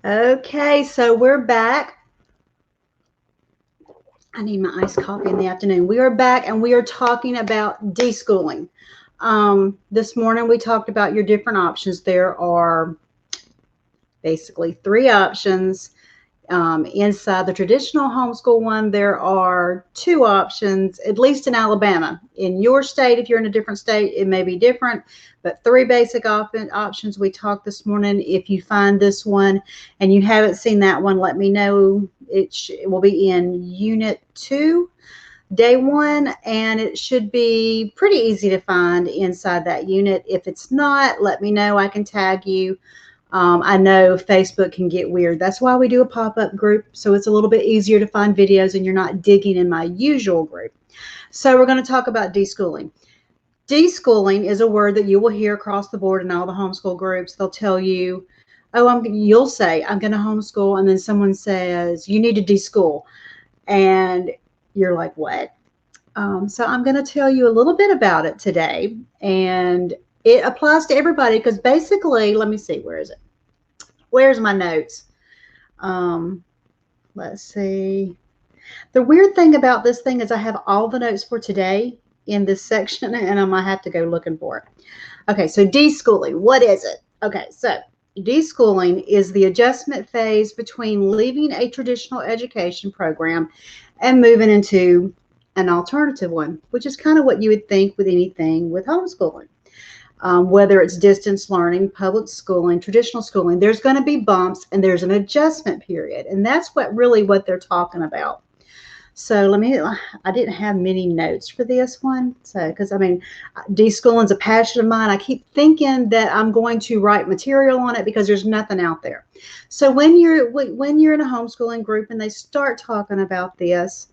Okay, so we're back. I need my iced coffee in the afternoon. We are back and we are talking about deschooling. This morning we talked about your different options. There are basically three options. Inside the traditional homeschool one, there are two options, at least in Alabama. In your state, if you're in a different state, it may be different, but three basic options we talked this morning. If you find this one and you haven't seen that one, let me know. It will be in Unit 2, Day 1, and it should be pretty easy to find inside that unit. If it's not, let me know. I can tag you. I know Facebook can get weird. That's why we do a pop-up group, so it's a little bit easier to find videos and you're not digging in my usual group. So we're going to talk about deschooling. Deschooling is a word that you will hear across the board in all the homeschool groups. They'll tell you, oh, you'll say, I'm going to homeschool, and then someone says, you need to deschool. And you're like, what? So I'm going to tell you a little bit about it today, and it applies to everybody because basically, let me see, where is it? Where's my notes? Um, let's see. The weird thing about this thing is I have all the notes for today in this section, and I might have to go looking for it. Okay, so deschooling, what is it? Okay, so deschooling is the adjustment phase between leaving a traditional education program and moving into an alternative one, which is kind of what you would think with anything with homeschooling. Whether it's distance learning, public schooling, traditional schooling, there's going to be bumps and there's an adjustment period. And that's what they're talking about. So I didn't have many notes for this one. So, because deschooling is a passion of mine. I keep thinking that I'm going to write material on it because there's nothing out there. So when you're in a homeschooling group and they start talking about this,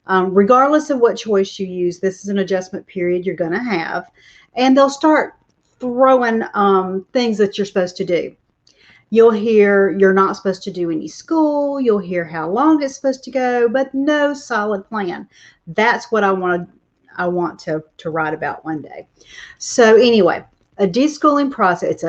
regardless of what choice you use, this is an adjustment period you're going to have. And they'll start throwing things that you're supposed to do. You'll hear you're not supposed to do any school. You'll hear how long it's supposed to go, but no solid plan. That's what I want to write about one day. So anyway, a deschooling process,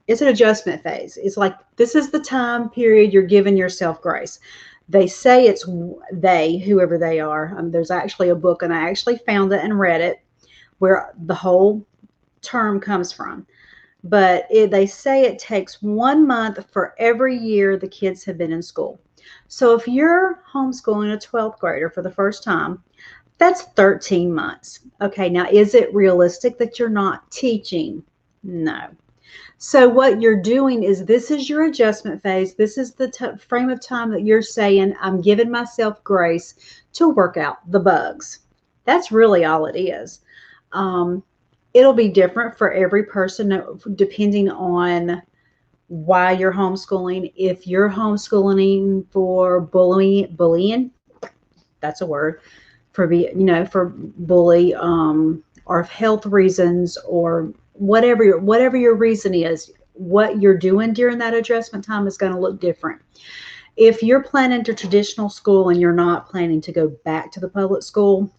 it's an adjustment phase. It's like this is the time period you're giving yourself grace. They say it's whoever they are. There's actually a book, and I actually found it and read it, where the whole term comes from. But they say it takes 1 month for every year the kids have been in school. So if you're homeschooling a 12th grader for the first time, that's 13 months. Okay, now is it realistic that you're not teaching? No. So what you're doing is this is your adjustment phase. This is the frame of time that you're saying, I'm giving myself grace to work out the bugs. That's really all it is. It'll be different for every person depending on why you're homeschooling. If you're homeschooling for bullying, that's a word, for bully, or health reasons, or whatever your reason is, what you're doing during that adjustment time is going to look different. If you're planning to traditional school and you're not planning to go back to the public school,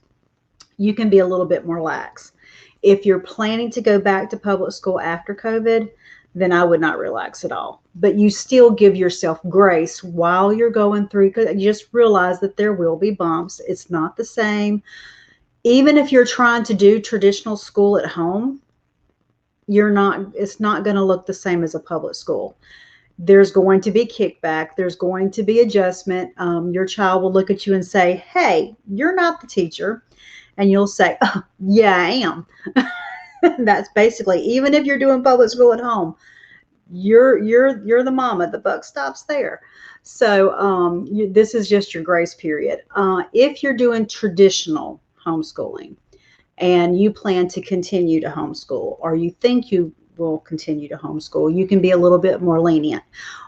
you can be a little bit more lax. If you're planning to go back to public school after COVID, then I would not relax at all. But you still give yourself grace while you're going through, because you just realize that there will be bumps. It's not the same. Even if you're trying to do traditional school at home, it's not going to look the same as a public school. There's going to be kickback. There's going to be adjustment. Your child will look at you and say, hey, you're not the teacher. And you'll say, oh, yeah, I am. That's basically, even if you're doing public school at home, you're the mama. The buck stops there. So this is just your grace period. If you're doing traditional homeschooling and you plan to continue to homeschool, or you think you will continue to homeschool, you can be a little bit more lenient.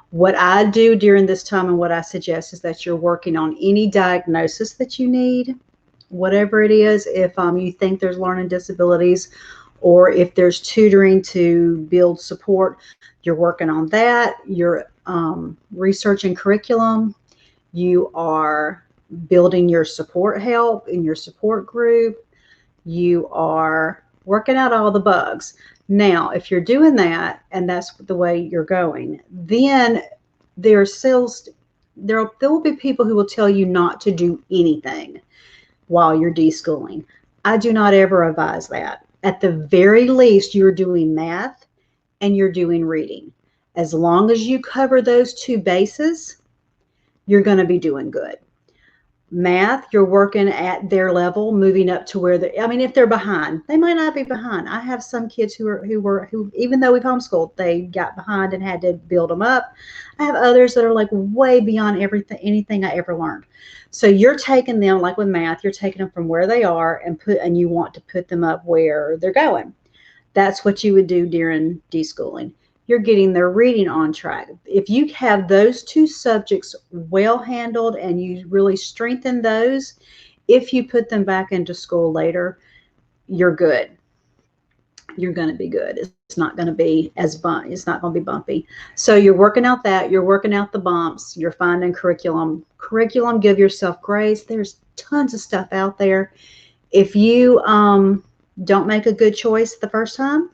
What I do during this time and what I suggest is that you're working on any diagnosis that you need, whatever it is. If you think there's learning disabilities, or if there's tutoring to build support, you're working on that. You're researching curriculum. You are building your support help in your support group. You are working out all the bugs. Now, if you're doing that and that's the way you're going, then there are sales, there will be people who will tell you not to do anything while you're deschooling. I do not ever advise that. At the very least, you're doing math and you're doing reading. As long as you cover those two bases, you're going to be doing good. Math, you're working at their level, moving up to where they, I mean, if they're behind, they might not be behind. I have some kids who even though we've homeschooled, they got behind and had to build them up. I have others that are like way beyond anything I ever learned. So you're taking them, like with math, you're taking them from where they are and you want to put them up where they're going. That's what you would do during deschooling. You're getting their reading on track. If you have those two subjects well handled and you really strengthen those, if you put them back into school later, you're good. You're going to be good. It's not going to be it's not going to be bumpy. So you're working out that, you're working out the bumps, you're finding curriculum. Curriculum, give yourself grace. There's tons of stuff out there. If you don't make a good choice the first time,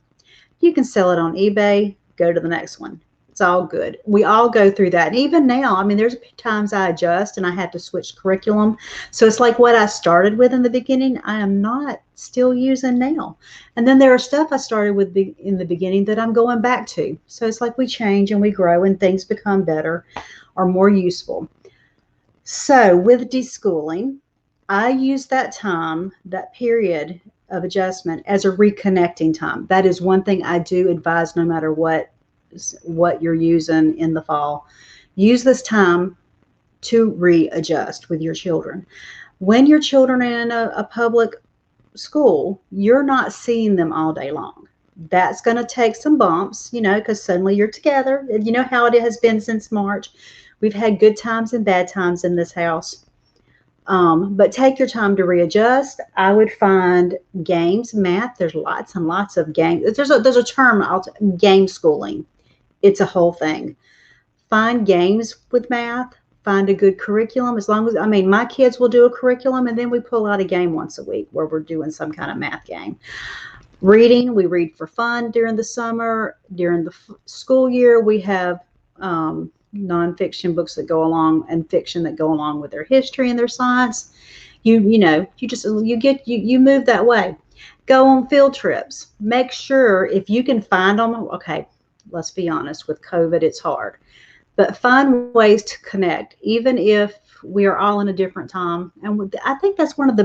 you can sell it on eBay, go to the next one. It's all good. We all go through that. And even now, I mean, there's times I adjust and I have to switch curriculum. So it's like what I started with in the beginning, I am not still using now. And then there are stuff I started with in the beginning that I'm going back to. So it's like we change and we grow and things become better or more useful. So with deschooling, I use that time, that period of adjustment, as a reconnecting time. That is one thing I do advise, no matter what you're using in the fall. Use this time to readjust with your children. When your children are in a public school, you're not seeing them all day long. That's going to take some bumps, because suddenly you're together. You know how it has been since March. We've had good times and bad times in this house. But take your time to readjust. I would find games, math. There's lots and lots of games. There's a term, game schooling. It's a whole thing. Find games with math. Find a good curriculum. As long as, I mean, my kids will do a curriculum and then we pull out a game once a week where we're doing some kind of math game. Reading, we read for fun during the summer. During the school year, we have nonfiction books that go along and fiction that go along with their history and their science. You move that way. Go on field trips. Make sure if you can find them. Okay, let's be honest, with COVID it's hard, but find ways to connect, even if we are all in a different time. And I think that's one of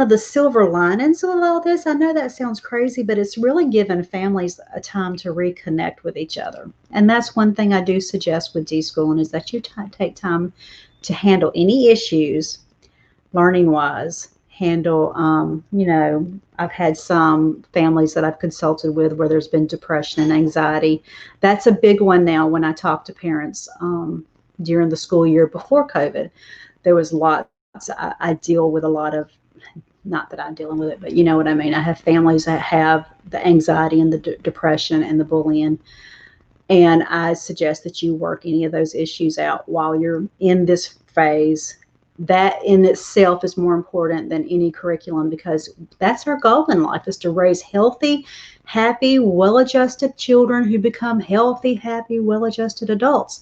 the silver linings of all this. I know that sounds crazy, but it's really given families a time to reconnect with each other. And that's one thing I do suggest with deschooling, is that you take time to handle any issues learning-wise. I've had some families that I've consulted with where there's been depression and anxiety. That's a big one now when I talk to parents during the school year before COVID. There was lots. I deal with a lot of, not that I'm dealing with it, but you know what I mean. I have families that have the anxiety and the depression and the bullying. And I suggest that you work any of those issues out while you're in this phase. That in itself is more important than any curriculum, because that's our goal in life, is to raise healthy, happy, well-adjusted children who become healthy, happy, well-adjusted adults.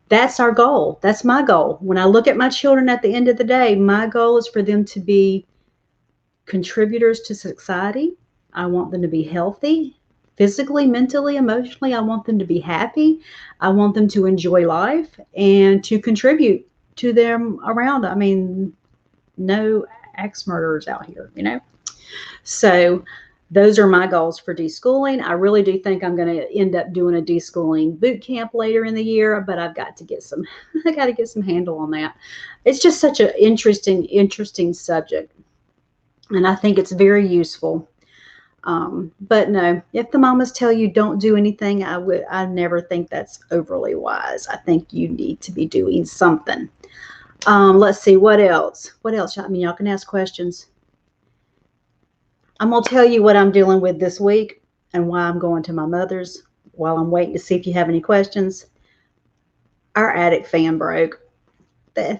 That's our goal. That's my goal. When I look at my children at the end of the day, my goal is for them to be contributors to society. I want them to be healthy, physically, mentally, emotionally. I want them to be happy. I want them to enjoy life and to contribute to them around. I mean, no axe murderers out here, So those are my goals for deschooling. I really do think I'm going to end up doing a deschooling boot camp later in the year, but I've got to get some handle on that. It's just such an interesting subject. And I think it's very useful. But no, if the mamas tell you don't do anything, I never think that's overly wise. I think you need to be doing something. Let's see, what else? I mean, y'all can ask questions. I'm going to tell you what I'm dealing with this week and why I'm going to my mother's while I'm waiting to see if you have any questions. Our attic fan broke. The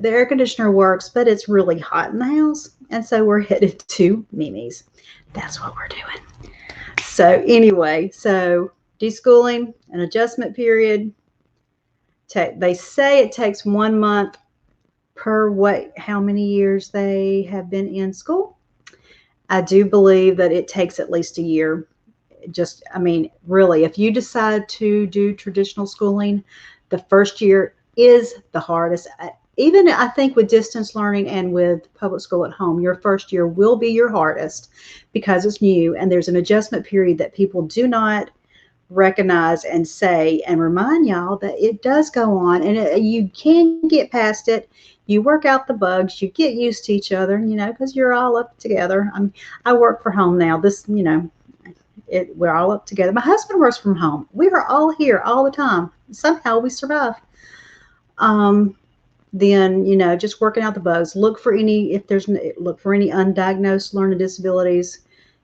air conditioner works, but it's really hot in the house. And so we're headed to Mimi's. That's what we're doing. So anyway, deschooling, an adjustment period. They say it takes 1 month per how many years they have been in school. I do believe that it takes at least a year. Just, I mean, really, if you decide to do traditional schooling, the first year is the hardest. Even I think with distance learning and with public school at home, your first year will be your hardest because it's new and there's an adjustment period that people do not recognize and say and remind y'all that it does go on, and you can get past it. You work out the bugs, you get used to each other, because you're all up together. I work from home now. We're all up together. My husband works from home. We are all here all the time. Somehow we survive. Then, just working out the bugs. Look for any undiagnosed learning disabilities.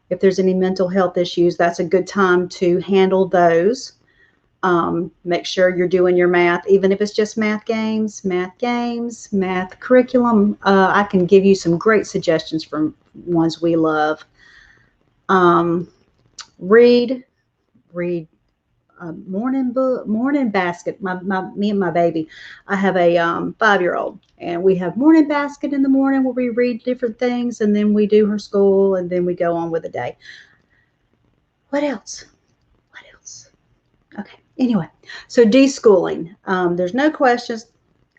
If there's any mental health issues, that's a good time to handle those. Make sure you're doing your math, even if it's just math curriculum. I can give you some great suggestions from ones we love. Read morning basket. Me and my baby. I have a 5-year-old, and we have morning basket in the morning where we read different things, and then we do her school, and then we go on with the day. What else? Okay. Anyway, so deschooling. There's no questions.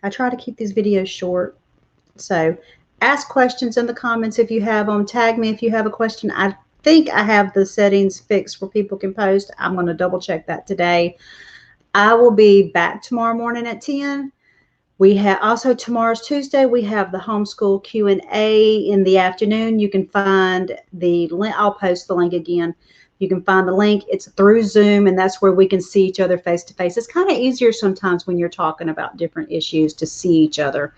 I try to keep these videos short. So ask questions in the comments if you have them. Tag me if you have a question. I think I have the settings fixed where people can post. I'm going to double check that today. I will be back tomorrow morning at 10. We have also, tomorrow's Tuesday, we have the homeschool Q&A in the afternoon. You can find the link. I'll post the link again. You can find the link. It's through Zoom, and that's where we can see each other face to face. It's kind of easier sometimes when you're talking about different issues to see each other.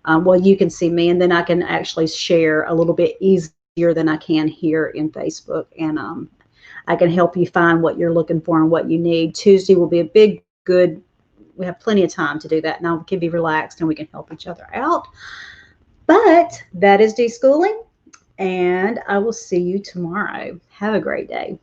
Well, you can see me, and then I can actually share a little bit easier than I can here in Facebook, and I can help you find what you're looking for and what you need. Tuesday will be a good. We have plenty of time to do that. Now we can be relaxed and we can help each other out. But that is deschooling, and I will see you tomorrow. Have a great day.